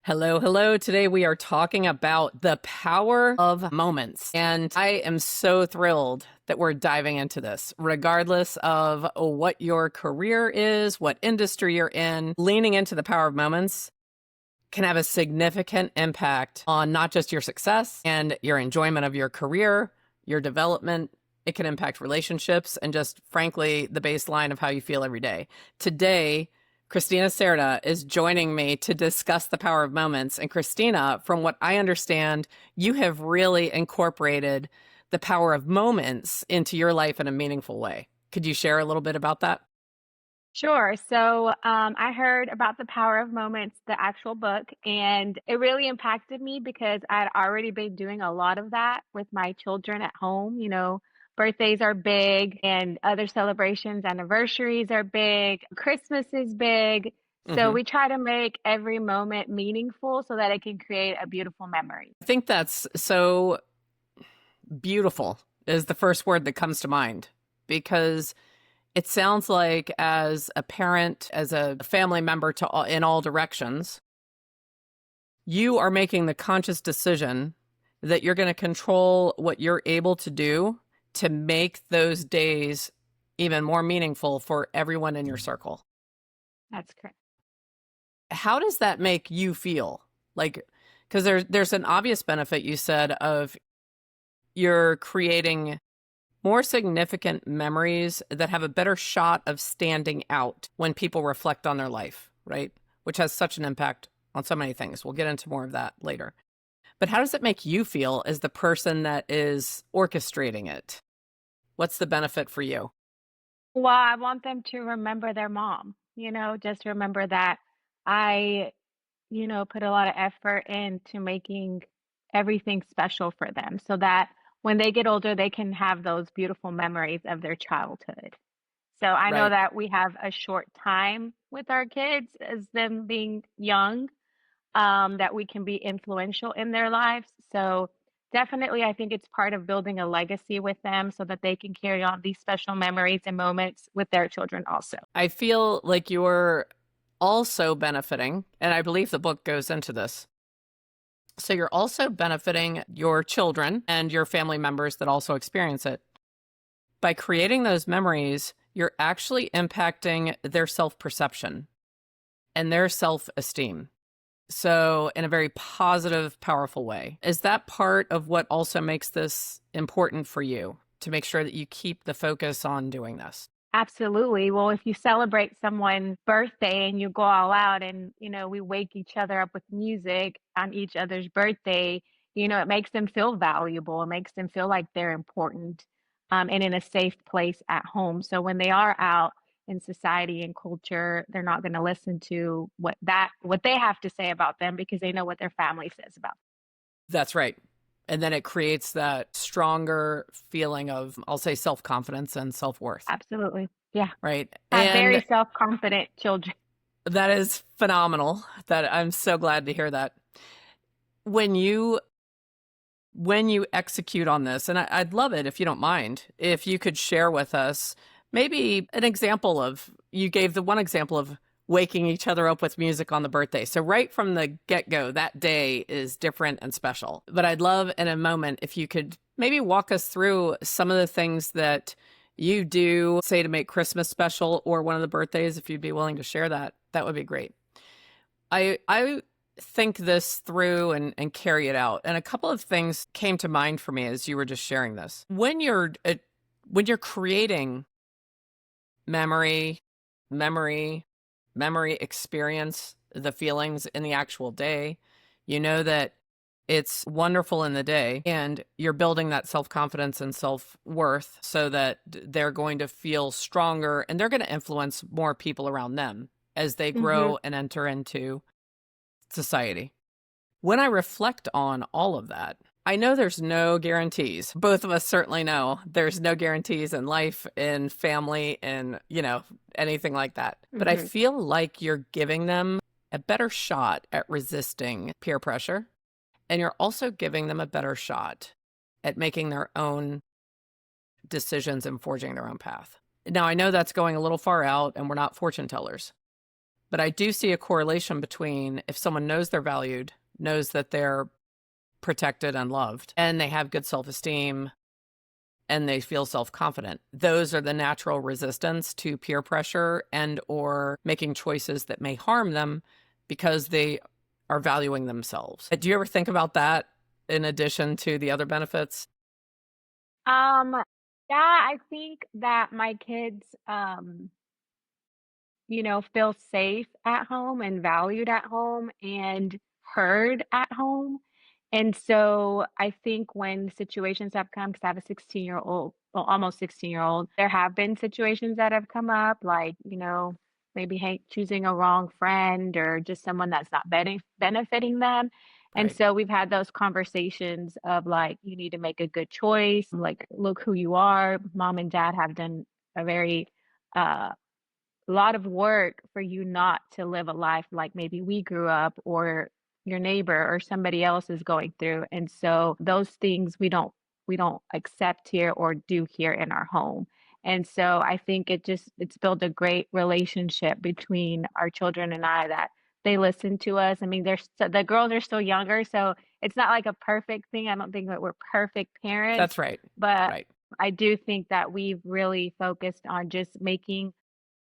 Hello, hello. Today we are talking about the power of moments. And I am so thrilled that we're diving into this, regardless of what your career is, what industry you're in. Leaning into the power of moments can have a significant impact on not just your success and your enjoyment of your career, your development. It can impact relationships and just, frankly, the baseline of how you feel every day. Today, Christina Cerda is joining me to discuss the power of moments. And Christina, from what I understand, you have really incorporated the power of moments into your life in a meaningful way. Could you share a little bit about that? Sure. I heard about the power of moments, the actual book, and it really impacted me because I'd already been doing a lot of that with my children at home. Birthdays are big and other celebrations, anniversaries are big, Christmas is big. So Hmm. we try to make every moment meaningful so that it can create a beautiful memory. I think that's so beautiful is the first word that comes to mind because it sounds like as a parent, as a family member to all, in all directions, you are making the conscious decision that you're going to control what you're able to do to make those days even more meaningful for everyone in your circle. That's correct. How does that make you feel? Like, because there's an obvious benefit you said of you're creating more significant memories that have a better shot of standing out when people reflect on their life, right? Which has such an impact on so many things. We'll get into more of that later. But how does it make you feel as the person that is orchestrating it? What's the benefit for you? Well, I want them to remember their mom, just remember that I put a lot of effort into making everything special for them so that when they get older, they can have those beautiful memories of their childhood. So I know Right. that we have a short time with our kids as them being young, that we can be influential in their lives. So definitely, I think it's part of building a legacy with them so that they can carry on these special memories and moments with their children also. I feel like you're also benefiting, and I believe the book goes into this. So you're also benefiting your children and your family members that also experience it. By creating those memories, you're actually impacting their self perception and their self esteem. So, in a very positive, powerful way. Is that part of what also makes this important for you to make sure that you keep the focus on doing this? Absolutely. Well, if you celebrate someone's birthday and you go all out and, we wake each other up with music on each other's birthday, it makes them feel valuable. It makes them feel like they're important, and in a safe place at home. So when they are out in society and culture, they're not going to listen to what they have to say about them because they know what their family says about them. That's right. And then it creates that stronger feeling of, I'll say, self confidence and self worth, Absolutely. Yeah. right? Have very And self-confident children. that is phenomenal. That I'm so glad to hear that. When you execute on this, and I'd love it if you don't mind, if you could share with us maybe an example of, you gave the one example of waking each other up with music on the birthday. So right from the get-go, that day is different and special. But I'd love in a moment if you could maybe walk us through some of the things that you do, say, to make Christmas special or one of the birthdays, if you'd be willing to share that, that would be great. I think this through and carry it out. And a couple of things came to mind for me as you were just sharing this. When you're creating memory, memory, memory experience, the feelings in the actual day, you know that it's wonderful in the day and you're building that self-confidence and self-worth so that they're going to feel stronger and they're going to influence more people around them as they Mhm. grow and enter into society. When I reflect on all of that, I know there's no guarantees. Both of us certainly know there's no guarantees in life, in family, in, anything like that. But I Mhm. feel like you're giving them a better shot at resisting peer pressure. And you're also giving them a better shot at making their own decisions and forging their own path. Now, I know that's going a little far out and we're not fortune tellers, But I do see a correlation between if someone knows they're valued, knows that they're protected and loved, and they have good self-esteem and they feel self-confident. Those are the natural resistance to peer pressure and or making choices that may harm them because they are valuing themselves. Do you ever think about that in addition to the other benefits? Um, yeah, I think that my kids, feel safe at home and valued at home and heard at home. And so I think when situations have come, because I have a 16-year-old, well, almost 16-year-old, there have been situations that have come up, like, maybe choosing a wrong friend or just someone that's not benefiting them. And Right. so we've had those conversations of like, you need to make a good choice, like, look who you are. Mom and dad have done a very, uh, lot of work for you not to live a life like maybe we grew up or your neighbor or somebody else is going through. And so those things we don't accept here or do here in our home. And so I think it's built a great relationship between our children and I that they listen to us. I mean, the girls are still younger, so it's not like a perfect thing. I don't think that we're perfect parents, That's right. but Right. I do think that we've really focused on just making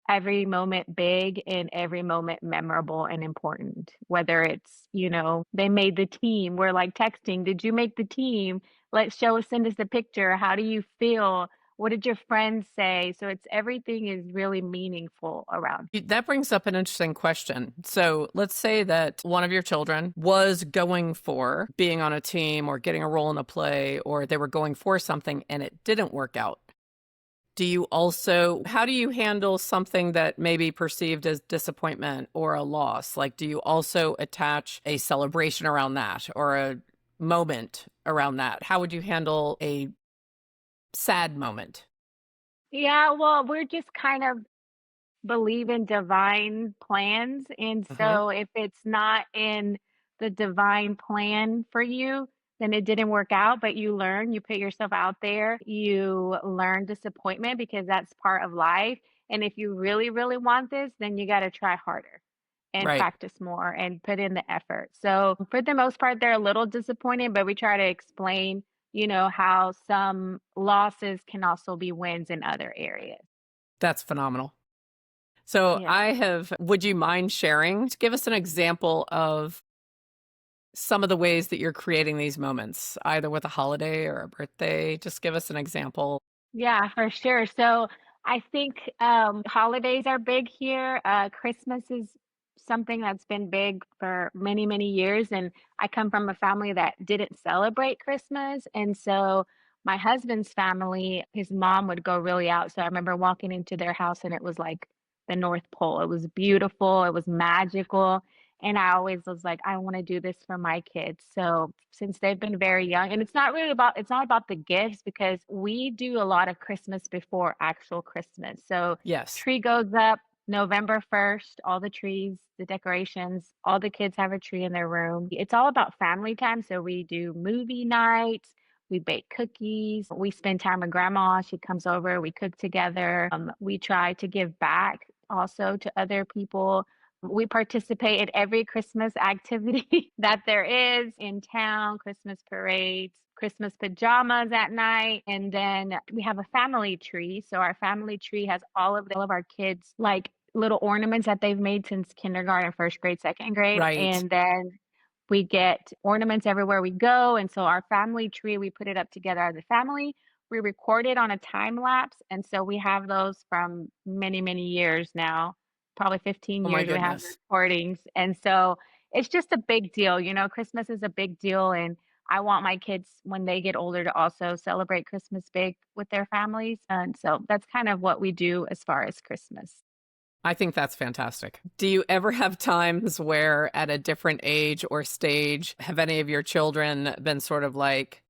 every moment big and every moment memorable and important. Whether it's, they made the team. We're like texting, did you make the team? Send us the picture. How do you feel? What did your friends say? So it's everything is really meaningful around. That brings up an interesting question. So let's say that one of your children was going for being on a team or getting a role in a play, or they were going for something and it didn't work out. How do you handle something that may be perceived as disappointment or a loss? Like, do you also attach a celebration around that or a moment around that? How would you handle a sad moment? Yeah, well, we're just kind of believe in divine plans. And Hmm. so if it's not in the divine plan for you, then it didn't work out, but you learn, you put yourself out there, you learn disappointment because that's part of life. And if you really, really want this, then you got to try harder and Right. practice more and put in the effort. So for the most part, they're a little disappointed, but we try to explain, how some losses can also be wins in other areas. That's phenomenal. So Yeah. would you mind sharing? Give us an example of some of the ways that you're creating these moments, either with a holiday or a birthday. Just give us an example. Yeah, for sure. So I think holidays are big here. Christmas is something that's been big for many, many years. And I come from a family that didn't celebrate Christmas. And so my husband's family, his mom would go really out. So I remember walking into their house and it was like the North Pole. It was beautiful, it was magical. And I always was like, I want to do this for my kids. So since they've been very young, and it's not about the gifts because we do a lot of Christmas before actual Christmas. So Yes. tree goes up November 1st, all the trees, the decorations, all the kids have a tree in their room. It's all about family time. So we do movie nights. We bake cookies. We spend time with grandma. She comes over. We cook together. We try to give back also to other people. We participate in every Christmas activity that there is in town, Christmas parades, Christmas pajamas at night, and then we have a family tree. So our family tree has all of our kids like little ornaments that they've made since kindergarten, first grade, second grade, Right. and then we get ornaments everywhere we go. And so our family tree, we put it up together as a family. We record it on a time lapse, and so we have those from many, many years now, probably 15 Oh my years we have goodness. recordings. And so it's just a big deal. Christmas is a big deal. And I want my kids, when they get older, to also celebrate Christmas big with their families. And so that's kind of what we do as far as Christmas. I think that's fantastic. Do you ever have times where at a different age or stage, have any of your children been sort of like,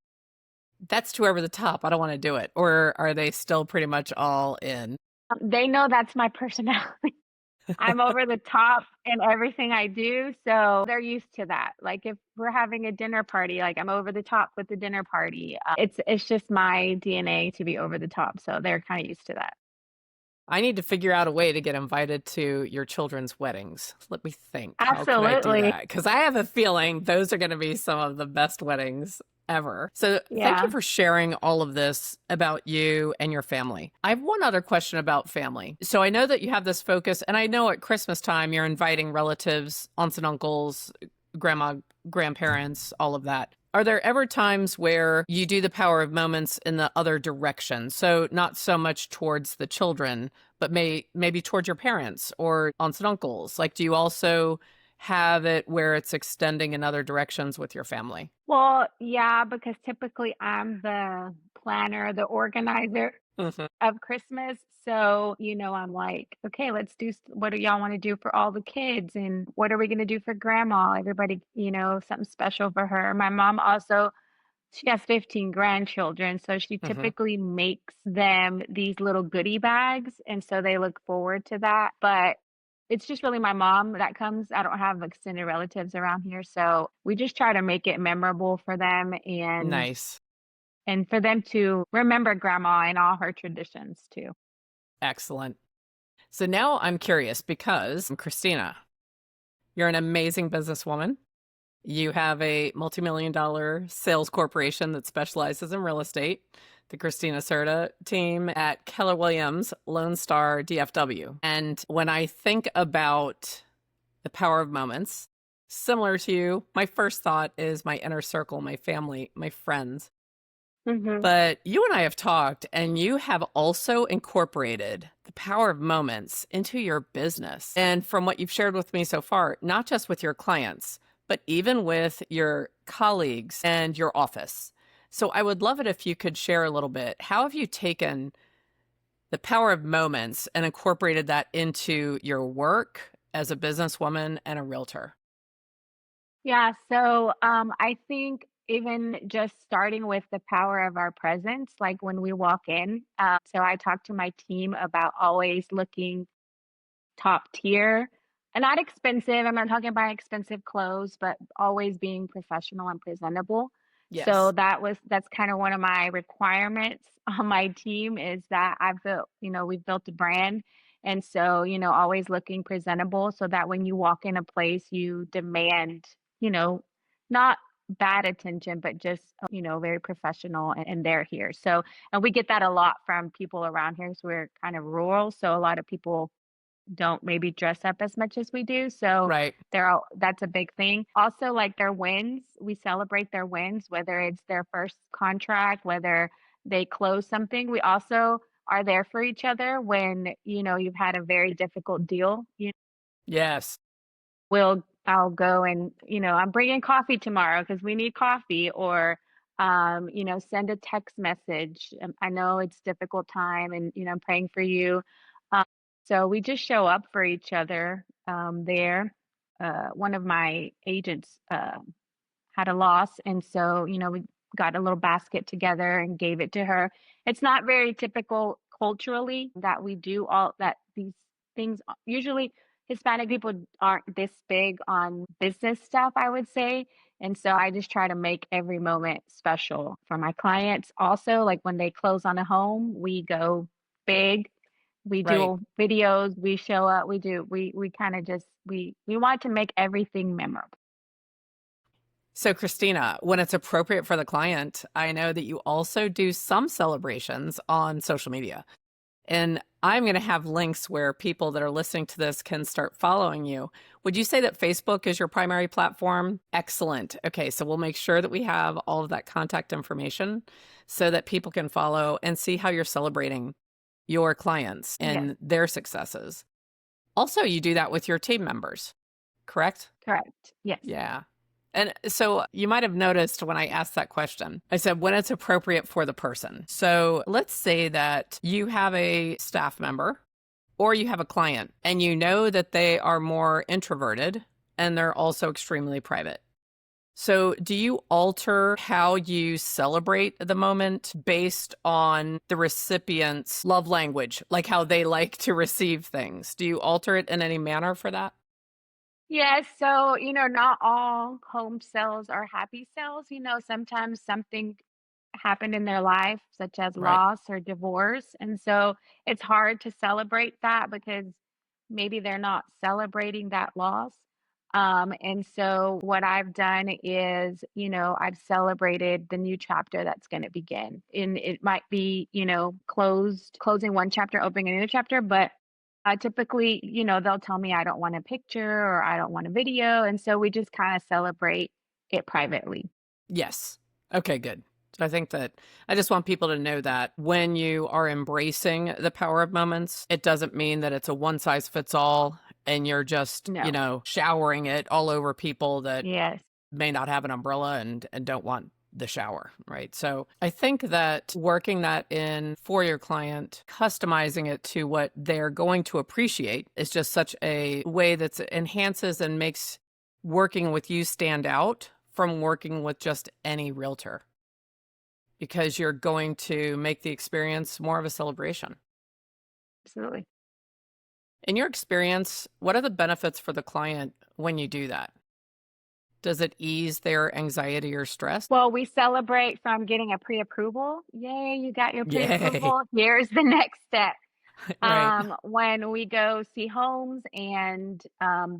that's too over the top, I don't want to do it? Or are they still pretty much all in? They know that's my personality. I'm over the top in everything I do, so they're used to that. Like, if we're having a dinner party, like, I'm over the top with the dinner party. It's just my DNA to be over the top, so they're kinda used to that. I need to figure out a way to get invited to your children's weddings. Let me think. How could I do Absolutely. that? Because I have a feeling those are going to be some of the best weddings ever. So, thank you Yeah. for sharing all of this about you and your family. I have one other question about family. So, I know that you have this focus, and I know at Christmas time you're inviting relatives, aunts and uncles, grandma, grandparents, all of that. Are there ever times where you do the power of moments in the other direction? So, not so much towards the children, but maybe towards your parents or aunts and uncles. Like, do you also have it where it's extending in other directions with your family? Well, yeah, because typically I'm the planner, the organizer Hmm. of Christmas. So, I'm like, okay, let's do what do y'all want to do for all the kids? And what are we going to do for grandma? Everybody, something special for her. My mom also, she has 15 grandchildren. So she Hmm. typically makes them these little goodie bags. And so they look forward to that. But it's just really my mom that comes. I don't have extended relatives around here. So we just try to make it memorable for them Nice. and for them to remember grandma and all her traditions too. Excellent. So now I'm curious because Christina, you're an amazing businesswoman. You have a multi-million dollar sales corporation that specializes in real estate, the Christina Cerda team at Keller Williams, Lone Star DFW. And when I think about the power of moments, similar to you, my first thought is my inner circle, my family, my friends. Mhm. But you and I have talked, and you have also incorporated the power of moments into your business. And from what you've shared with me so far, not just with your clients, but even with your colleagues and your office. So I would love it if you could share a little bit. How have you taken the power of moments and incorporated that into your work as a businesswoman and a realtor? Yeah, so I think even just starting with the power of our presence, like when we walk in. So I talk to my team about always looking top tier and not expensive. I'm not talking about expensive clothes, but always being professional and presentable. So Yes. that's kind of one of my requirements on my team is that we've built a brand. And so, always looking presentable so that when you walk in a place, you demand, you know, not bad attention, but just, very professional and they're here. So, and we get that a lot from people around here. So we're kind of rural. So a lot of people don't maybe dress up as much as we do. So Right. that's a big thing. Also, like their wins, we celebrate their wins, whether it's their first contract, whether they close something. We also are there for each other when, you've had a very difficult deal. Yes. I'll go and, I'm bringing coffee tomorrow because we need coffee or, send a text message. I know it's difficult time and, I'm praying for you. Um, so we just show up for each other there. One of my agents had a loss. And so, we got a little basket together and gave it to her. It's not very typical culturally that we do all that these things. Usually Hispanic people aren't this big on business stuff, I would say. And so I just try to make every moment special for my clients. Also, like when they close on a home, we go big. We Right. do videos, we show up, we kind of just we want to make everything memorable. So, Christina, when it's appropriate for the client, I know that you also do some celebrations on social media. And I'm going to have links where people that are listening to this can start following you. Would you say that Facebook is your primary platform? Excellent. Okay, so we'll make sure that we have all of that contact information so that people can follow and see how you're celebrating your clients Yes, and their successes. Also, you do that with your team members, correct? correct. Yes. Yeah. And so you might have noticed when I asked that question, I said when it's appropriate for the person. So let's say that you have a staff member or you have a client and you know that they are more introverted and they're also extremely private. So, do you alter how you celebrate the moment based on the recipient's love language, like how they like to receive things? Do you alter it in any manner for that? Yes, so, not all home sales are happy sales, sometimes something happened in their life, such as Right. loss or divorce. And so it's hard to celebrate that because maybe they're not celebrating that loss. And so what I've done is, I've celebrated the new chapter that's going to begin. And it might be, closing one chapter, opening a new chapter, but typically, they'll tell me I don't want a picture or I don't want a video. And so we just kind of celebrate it privately. Yes. Okay, good. So I think that I just want people to know that when you are embracing the power of moments, it doesn't mean that it's a one size fits all and you're just, No. showering it all over people that Yes. may not have an umbrella and don't want the shower, right? So I think that working that in for your client, customizing it to what they're going to appreciate is just such a way that enhances and makes working with you stand out from working with just any realtor because you're going to make the experience more of a celebration. Absolutely. In your experience, what are the benefits for the client when you do that? Does it ease their anxiety or stress? Well, we celebrate from getting a pre-approval. Yay, you got your Yay. pre-approval. Here's the next step. Right. When we go see homes and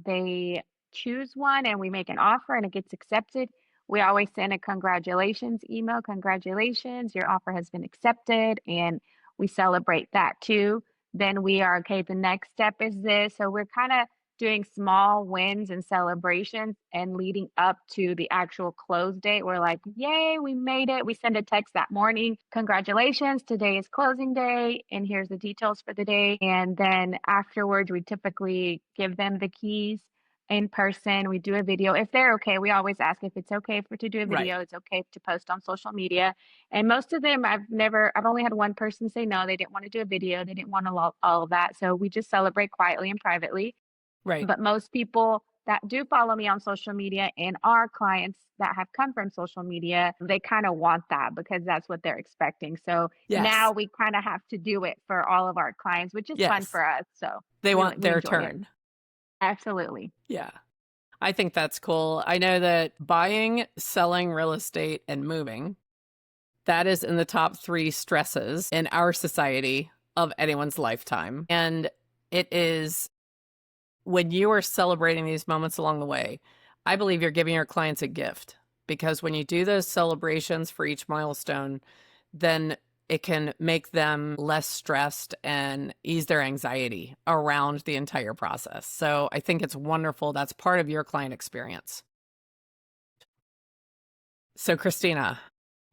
they choose one and we make an offer and it gets accepted, we always send a congratulations email. Congratulations, your offer has been accepted. And we celebrate that too. Then we are okay. The next step is this. So we're kind of doing small wins and celebrations and leading up to the actual close date. We're like, yay, we made it. We send a text that morning. Congratulations, today is closing day, and here's the details for the day. And then afterwards, we typically give them the keys in person. We do a video. If they're okay, we always ask if it's okay for to do a Right. video. It's okay to post on social media. And most of them, I've only had one person say no, they didn't want to do a video. They didn't want to all of that. So we just celebrate quietly and privately. Right. But most people that do follow me on social media and our clients that have come from social media, they kind of want that because that's what they're expecting. So now Yes. we kind of have to do it for all of our clients, which is fun Yes. for us. So They want we their enjoy it. turn. Absolutely. Yeah. I think that's cool. I know that buying, selling real estate, and moving, that is in the top 3 stresses in our society of anyone's lifetime. And it is when you are celebrating these moments along the way, I believe you're giving your clients a gift because when you do those celebrations for each milestone, then it can make them less stressed and ease their anxiety around the entire process. So I think it's wonderful. That's part of your client experience. So, Christina,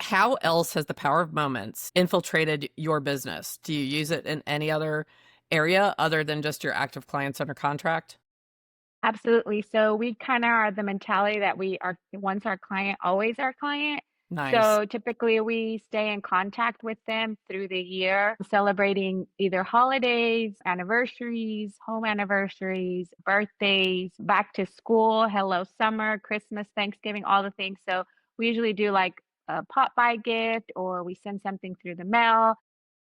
how else has the power of moments infiltrated your business? Do you use it in any other area other than just your active clients under contract? Absolutely. So we kind of are the mentality that we are once our client, always our client. Nice. So typically we stay in contact with them through the year, celebrating either holidays, anniversaries, home anniversaries, birthdays, back to school, hello summer, Christmas, Thanksgiving, all the things. So we usually do like a pop by gift or we send something through the mail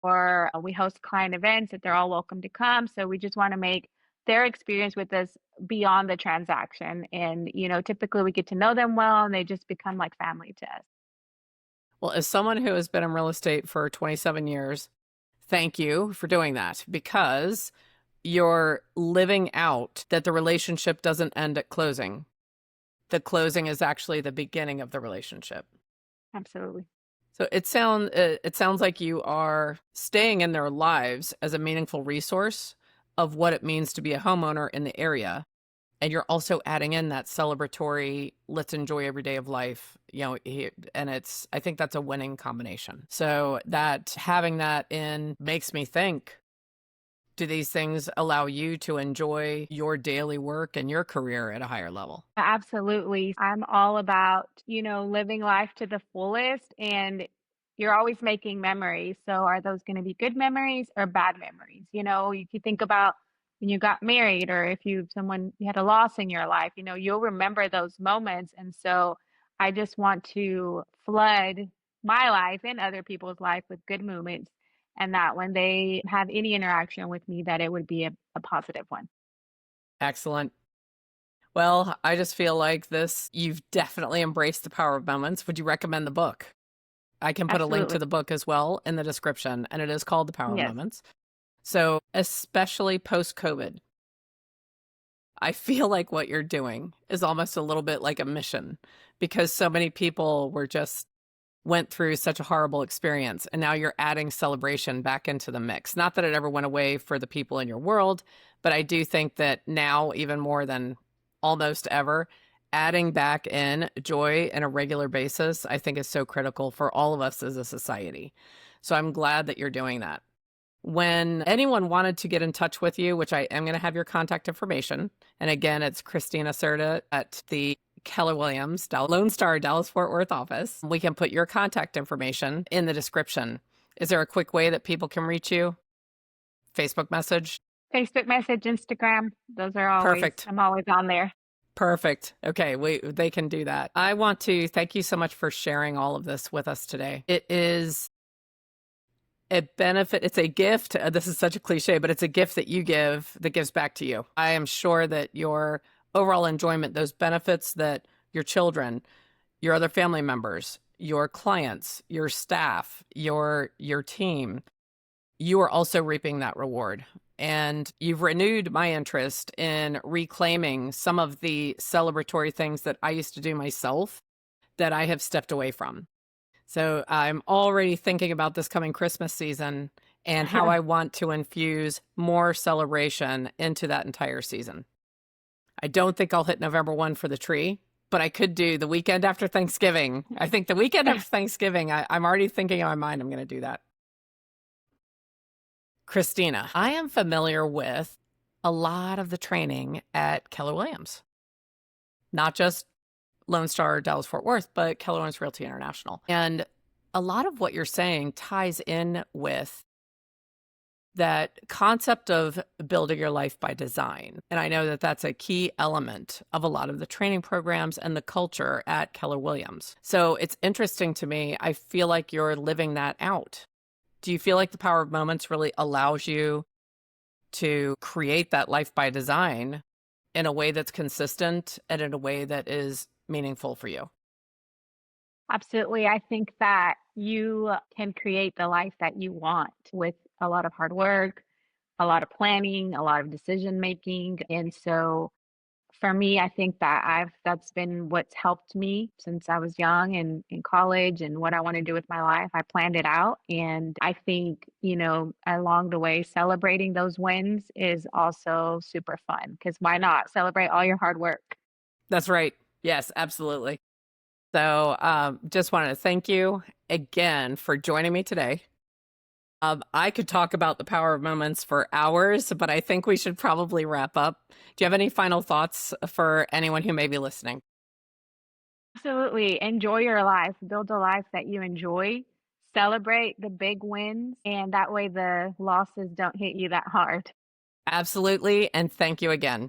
or we host client events that they're all welcome to come. So we just want to make their experience with us beyond the transaction. And, typically we get to know them well and they just become like family to us. Well, as someone who has been in real estate for 27 years, thank you for doing that because you're living out that the relationship doesn't end at closing. The closing is actually the beginning of the relationship. Absolutely. So it sounds like you are staying in their lives as a meaningful resource of what it means to be a homeowner in the area. And you're also adding in that celebratory, let's enjoy every day of life, and I think that's a winning combination. So that having that in makes me think, do these things allow you to enjoy your daily work and your career at a higher level? Absolutely. I'm all about, living life to the fullest and you're always making memories. So are those going to be good memories or bad memories? If you think about when you got married or if you had a loss in your life, you'll remember those moments. And so I just want to flood my life and other people's life with good moments and that when they have any interaction with me that it would be a positive one. Excellent. Well, I just feel like you've definitely embraced the power of moments. Would you recommend the book? I can put a link to Absolutely. the book as well in the description, and it is called The Power of Yes. Moments. So, especially post COVID, I feel like what you're doing is almost a little bit like a mission because so many people went through such a horrible experience, and now you're adding celebration back into the mix. Not that it ever went away for the people in your world, but I do think that now, even more than almost ever, adding back in joy on a regular basis, I think is so critical for all of us as a society. So I'm glad that you're doing that. When anyone wanted to get in touch with you, which I am going to have your contact information, and again, it's Christina Cerda at the Keller Williams Lone Star Dallas Fort Worth office. We can put your contact information in the description. Is there a quick way that people can reach you? Facebook message? Facebook message, Instagram, those are Perfect. I'm always on there. Perfect. Okay, they can do that. I want to thank you so much for sharing all of this with us today. It is a benefit. It's a gift. This is such a cliche, but it's a gift that you give that gives back to you. I am sure that your overall enjoyment, those benefits that your children, your other family members, your clients, your staff, your team, you are also reaping that reward. And you've renewed my interest in reclaiming some of the celebratory things that I used to do myself that I have stepped away from. So I'm already thinking about this coming Christmas season and how I want to infuse more celebration into that entire season. I don't think I'll hit November 1 for the tree, but I could do the weekend after Thanksgiving. I think the weekend after Thanksgiving, I'm already thinking in my mind I'm going to do that. Christina, I am familiar with a lot of the training at Keller Williams, not just Lone Star Dallas Fort Worth, but Keller Williams Realty International. And a lot of what you're saying ties in with that concept of building your life by design. And I know that that's a key element of a lot of the training programs and the culture at Keller Williams. So it's interesting to me. I feel like you're living that out. Do you feel like the Power of Moments really allows you to create that life by design in a way that's consistent and in a way that is meaningful for you? Absolutely. I think that you can create the life that you want with a lot of hard work, a lot of planning, a lot of decision making. And so for me, I think that that's been what's helped me since I was young and in college and what I want to do with my life. I planned it out. And I think, along the way, celebrating those wins is also super fun because why not celebrate all your hard work? That's right. Yes, absolutely. So just wanted to thank you again for joining me today. I could talk about the Power of Moments for hours, but I think we should probably wrap up. Do you have any final thoughts for anyone who may be listening? Absolutely. Enjoy your life. Build a life that you enjoy. Celebrate the big wins, and that way the losses don't hit you that hard. Absolutely. And thank you again.